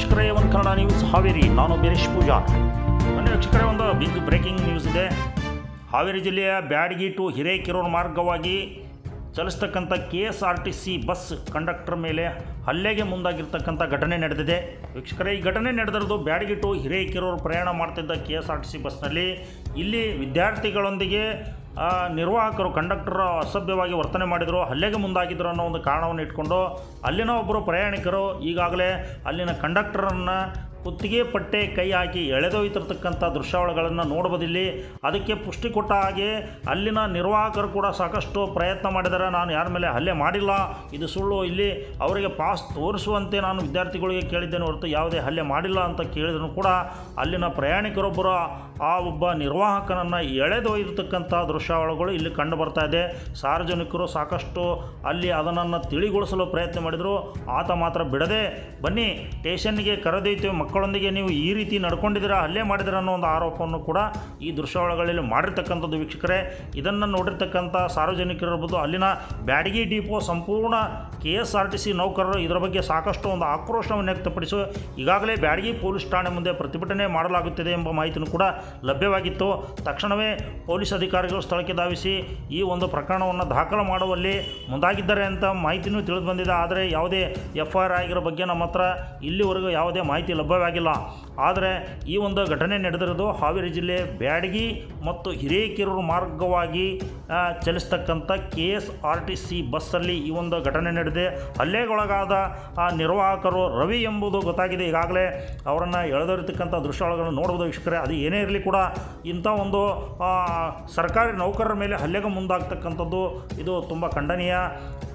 ವೀಕ್ಷಕರೇ, ಒಂದು ಕನ್ನಡ ನ್ಯೂಸ್ ಹಾವೇರಿ. ನಾನು ಬೀರೇಶ್ ಪೂಜಾರ್. ಬನ್ನಿ ವೀಕ್ಷಕರೇ, ಒಂದು ಬಿಗ್ ಬ್ರೇಕಿಂಗ್ ನ್ಯೂಸ್ ಇದೆ. ಹಾವೇರಿ ಜಿಲ್ಲೆಯ ಬ್ಯಾಡಗಿ ಟು ಹಿರೇಕೆರೂರು ಮಾರ್ಗವಾಗಿ ಚಲಿಸ್ತಕ್ಕಂಥ KSRTC ಬಸ್ ಕಂಡಕ್ಟರ್ ಮೇಲೆ ಹಲ್ಲೆಗೆ ಮುಂದಾಗಿರ್ತಕ್ಕಂಥ ಘಟನೆ ನಡೆದಿದೆ. ವೀಕ್ಷಕರೇ, ಈ ಘಟನೆ ನಡೆದಿರೋದು ಬ್ಯಾಡಗಿ ಟು ಹಿರೇಕೆರೂರು ಪ್ರಯಾಣ ಮಾಡ್ತಿದ್ದ KSRTC ಬಸ್ನಲ್ಲಿ. ಇಲ್ಲಿ ವಿದ್ಯಾರ್ಥಿಗಳೊಂದಿಗೆ ನಿರ್ವಾಹಕರು ಕಂಡಕ್ಟರ್ ಅಸಭ್ಯವಾಗಿ ವರ್ತನೆ ಮಾಡಿದರು, ಹಲ್ಲೆಗೆ ಮುಂದಾಗಿದ್ದರು ಅನ್ನೋ ಒಂದು ಕಾರಣವನ್ನು ಇಟ್ಕೊಂಡು ಅಲ್ಲಿನ ಒಬ್ಬರು ಪ್ರಯಾಣಿಕರು ಈಗಾಗಲೇ ಅಲ್ಲಿನ ಕಂಡಕ್ಟರನ್ನು ಕುತ್ತಿಗೆ ಪಟ್ಟೆ ಕೈ ಹಾಕಿ ಎಳೆದೊಯ್ತಿರ್ತಕ್ಕಂಥ ದೃಶ್ಯಾವಳಿಗಳನ್ನು ನೋಡ್ಬೋದಿಲ್ಲಿ. ಅದಕ್ಕೆ ಪುಷ್ಟಿ ಕೊಟ್ಟ ಹಾಗೆ ಅಲ್ಲಿನ ನಿರ್ವಾಹಕರು ಕೂಡ ಸಾಕಷ್ಟು ಪ್ರಯತ್ನ ಮಾಡಿದ್ದಾರೆ. ನಾನು ಯಾರ ಮೇಲೆ ಹಲ್ಲೆ ಮಾಡಿಲ್ಲ, ಇದು ಸುಳ್ಳು, ಇಲ್ಲಿ ಅವರಿಗೆ ಪಾಸ್ ತೋರಿಸುವಂತೆ ನಾನು ವಿದ್ಯಾರ್ಥಿಗಳಿಗೆ ಕೇಳಿದ್ದೇನೆ ಹೊರತು ಯಾವುದೇ ಹಲ್ಲೆ ಮಾಡಿಲ್ಲ ಅಂತ ಕೇಳಿದ್ರು ಕೂಡ ಅಲ್ಲಿನ ಪ್ರಯಾಣಿಕರೊಬ್ಬರು ಆ ಒಬ್ಬ ನಿರ್ವಾಹಕನನ್ನು ಎಳೆದೊಯ್ದಿರ್ತಕ್ಕಂಥ ದೃಶ್ಯಾವಳಿಗಳು ಇಲ್ಲಿ ಕಂಡು ಬರ್ತಾ ಇದೆ. ಸಾರ್ವಜನಿಕರು ಸಾಕಷ್ಟು ಅಲ್ಲಿ ಅದನ್ನು ತಿಳಿಗೊಳಿಸಲು ಪ್ರಯತ್ನ ಮಾಡಿದರು. ಆತ ಮಾತ್ರ ಬಿಡದೆ, ಬನ್ನಿ ಸ್ಟೇಷನ್ಗೆ ಕರೆದೊಯ್ತೇವೆ, ಮಕ್ಕಳೊಂದಿಗೆ ನೀವು ಈ ರೀತಿ ನಡ್ಕೊಂಡಿದ್ದೀರಾ, ಹಲ್ಲೆ ಮಾಡಿದಿರ ಅನ್ನೋ ಒಂದು ಆರೋಪವನ್ನು ಕೂಡ ಈ ದೃಶ್ಯಾವಳಿಗಳಲ್ಲಿ ಮಾಡಿರ್ತಕ್ಕಂಥದ್ದು. ವೀಕ್ಷಕರೇ, ಇದನ್ನು ನೋಡಿರ್ತಕ್ಕಂಥ ಸಾರ್ವಜನಿಕರಿರ್ಬೋದು, ಅಲ್ಲಿನ ಬ್ಯಾಡಗಿ ಡಿಪೋ ಸಂಪೂರ್ಣ KSRTC ನೌಕರರು ಇದರ ಬಗ್ಗೆ ಸಾಕಷ್ಟು ಒಂದು ಆಕ್ರೋಶವನ್ನು ವ್ಯಕ್ತಪಡಿಸಿ ಈಗಾಗಲೇ ಬ್ಯಾಡಗಿ ಪೊಲೀಸ್ ಠಾಣೆ ಮುಂದೆ ಪ್ರತಿಭಟನೆ ಮಾಡಲಾಗುತ್ತಿದೆ ಎಂಬ ಮಾಹಿತಿಯೂ ಕೂಡ ಲಭ್ಯವಾಗಿತ್ತು. ತಕ್ಷಣವೇ ಪೊಲೀಸ್ ಅಧಿಕಾರಿಗಳು ಸ್ಥಳಕ್ಕೆ ಧಾವಿಸಿ ಈ ಒಂದು ಪ್ರಕರಣವನ್ನು ದಾಖಲು ಮಾಡುವಲ್ಲಿ ಮುಂದಾಗಿದ್ದಾರೆ ಅಂತ ಮಾಹಿತಿಯೂ ತಿಳಿದು ಬಂದಿದೆ. ಆದರೆ ಯಾವುದೇ FIR ಆಗಿರೋ ಬಗ್ಗೆ ನಮ್ಮ ಹತ್ರ ಇಲ್ಲಿವರೆಗೂ ಯಾವುದೇ ಮಾಹಿತಿ ಲಭ್ಯವಾಗಿಲ್ಲ. ಆದರೆ ಈ ಒಂದು ಘಟನೆ ನಡೆದಿರೋದು ಹಾವೇರಿ ಜಿಲ್ಲೆ ಬ್ಯಾಡಗಿ ಮತ್ತು ಹಿರೇಕೆರೂರು ಮಾರ್ಗವಾಗಿ ಚಲಿಸ್ತಕ್ಕಂಥ KSRTC ಬಸ್ಸಲ್ಲಿ ಈ ಒಂದು ಘಟನೆ ನಡೆದಿದೆ. ಹಲ್ಲೆಗೊಳಗಾದ ಆ ನಿರ್ವಾಹಕರು ರವಿ ಎಂಬುದು ಗೊತ್ತಾಗಿದೆ. ಈಗಾಗಲೇ ಅವರನ್ನು ಎಳೆದೊರಿತಕ್ಕಂಥ ದೃಶ್ಯಾವಳಿಗಳನ್ನು ನೋಡ್ಬೋದು. ವೀಕ್ಷಕರೇ, ಅದು ಏನೇ ಇರಲಿ ಕೂಡ ಇಂಥ ಒಂದು ಸರ್ಕಾರಿ ನೌಕರರ ಮೇಲೆ ಹಲ್ಲೆಗೆ ಮುಂದಾಗ್ತಕ್ಕಂಥದ್ದು ಇದು ತುಂಬ ಖಂಡನೀಯ.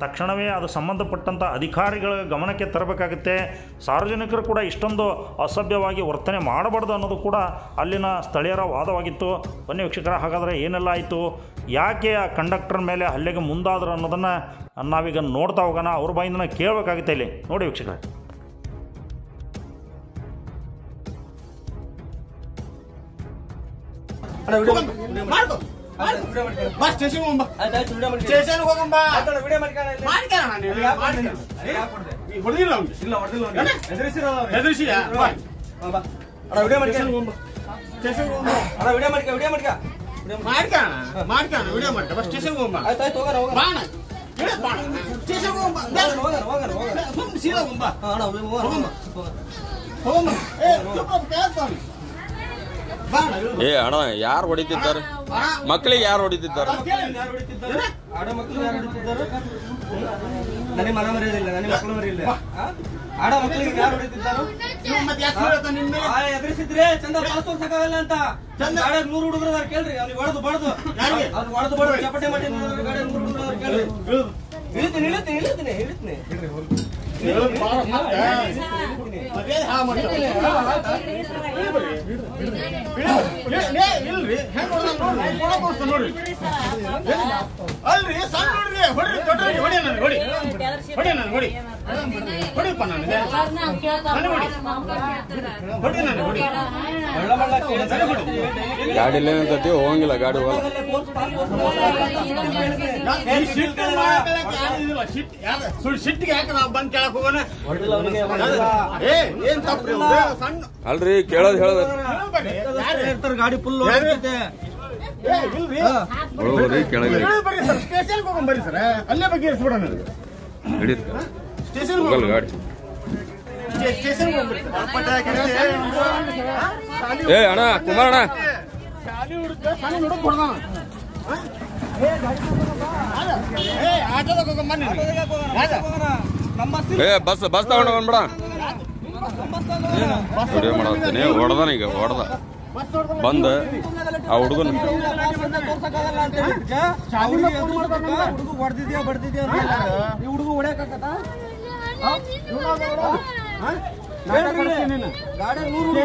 ತಕ್ಷಣವೇ ಅದು ಸಂಬಂಧಪಟ್ಟಂಥ ಅಧಿಕಾರಿಗಳ ಗಮನಕ್ಕೆ ತರಬೇಕಾಗುತ್ತೆ. ಸಾರ್ವಜನಿಕರು ಕೂಡ ಇಷ್ಟೊಂದು ಅಸಭ್ಯವಾಗಿ ವರ್ತನೆ ಮಾಡಬಾರ್ದು ಅನ್ನೋದು ಕೂಡ ಅಲ್ಲಿನ ಸ್ಥಳೀಯರ ವಾದವಾಗಿತ್ತು. ಬನ್ನಿ ವೀಕ್ಷಕರ, ಹಾಗಾದರೆ ಏನೆಲ್ಲ ಆಯಿತು, ಯಾಕೆ ಆ ಕಂಡಕ್ಟರ್ ಮೇಲೆ ಹಲ್ಲೆಗೆ ಮುಂದಾದರು ಅನ್ನೋದನ್ನು ನಾವೀಗ ನೋಡ್ತಾ ಹೋಗೋಣ. ಅವ್ರ ಬಾಯಿಂದ ಕೇಳಬೇಕಾಗುತ್ತೆ. ಇಲ್ಲಿ ನೋಡಿ ವೀಕ್ಷಕರೇ. ಏ ಅಣ್ಣ, ಯಾರು ಹೊಡಿತಿದ್ದಾರೆ? ಮಕ್ಕಳಿಗೆ ಯಾರು ಹೊಡಿತಿದ್ದಾರೆ? ನನಗೆ ಮನ ಮರ್ಯಾದಿಲ್ಲ, ನನಗೆ ಮಕ್ಕಳು ಮರಿಯಿಲ್ಲ. ಆಡ ಮಕ್ಕಳಿಗೆ ಯಾರು ಹೊಡಿತಿದ್ದಾರೋ ಎದುರಿಸಿದ್ರೆ ಚಂದ ಪಾಸ್ ತೋರ್ಸಕ್ಕಾಗಲ್ಲ ಅಂತ 100 ಹುಡುಗರು ಕೇಳ್ರಿ. ಅವ್ನಿಗೆ ಹೊಡೆದು ಬಡದು ಚಪಟೆ ಮಾಡಿ 100 ಹುಡುಗರು ಕೇಳ್ರಿ. ಇಳಿತೀನಿ ಗಾಡಿ ಹೋಗಂಗಿಲ್ಲ, ಗಾಡಿ ಸಿಟ್ಟಿಗೆ ಯಾಕೆ ನಾವು ಬಂದ್ ಕೇಳಕ್ ಹೋಗೋಣ? ಏನ್ ತಪ್ಪ್ರಿ? ಅಲ್ರಿ, ಕೇಳೋದು ಹೇಳೋದು ಗಾಡಿ ಫುಲ್ ಬರ್ರಿ ಸರ್, ಸ್ಟೇಷನ್ಗೆ ಹೋಗೋಣ ಬರ್ರಿ ಸರ್, ಅಲ್ಲೇ ಬಗ್ಗೆ ಇರಿಸ್ಬಿಡೋಣ. ಸ್ಟೇಷನ್ ಗಾಡಿ ಏ ಅಣ್ಣ, ಕುಮಾರ್ ಅಣ್ಣ, ಏ ಬಸ್ ತಗೊಂಡು ಬಂದ್ಬಿಡ. ವಿಡಿಯೋ ಮಾಡತ್ತೀನಿ. ಹೊಡೆದಾನ, ಈಗ ಬಂದ ಆ ಹುಡುಗನ ಹುಡುಗ ಹೊಡ್ಯಾಕತ್ತ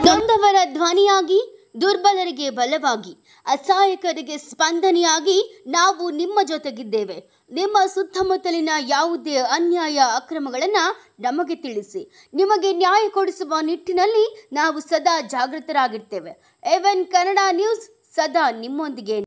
ನೊಂದವರ ಧ್ವನಿಯಾಗಿ, ದುರ್ಬಲರಿಗೆ ಬಲವಾಗಿ, ಅಸಹಾಯಕರಿಗೆ ಸ್ಪಂದನೆಯಾಗಿ ನಾವು ನಿಮ್ಮ ಜೊತೆಗಿದ್ದೇವೆ. ನಿಮ್ಮ ಸುತ್ತಮುತ್ತಲಿನ ಯಾವುದೇ ಅನ್ಯಾಯ ಅಕ್ರಮಗಳನ್ನು ನಮಗೆ ತಿಳಿಸಿ. ನಿಮಗೆ ನ್ಯಾಯ ಕೊಡಿಸುವ ನಿಟ್ಟಿನಲ್ಲಿ ನಾವು ಸದಾ ಜಾಗೃತರಾಗಿರ್ತೇವೆ. AVN ಕನ್ನಡ ನ್ಯೂಸ್ ಸದಾ ನಿಮ್ಮೊಂದಿಗೆ.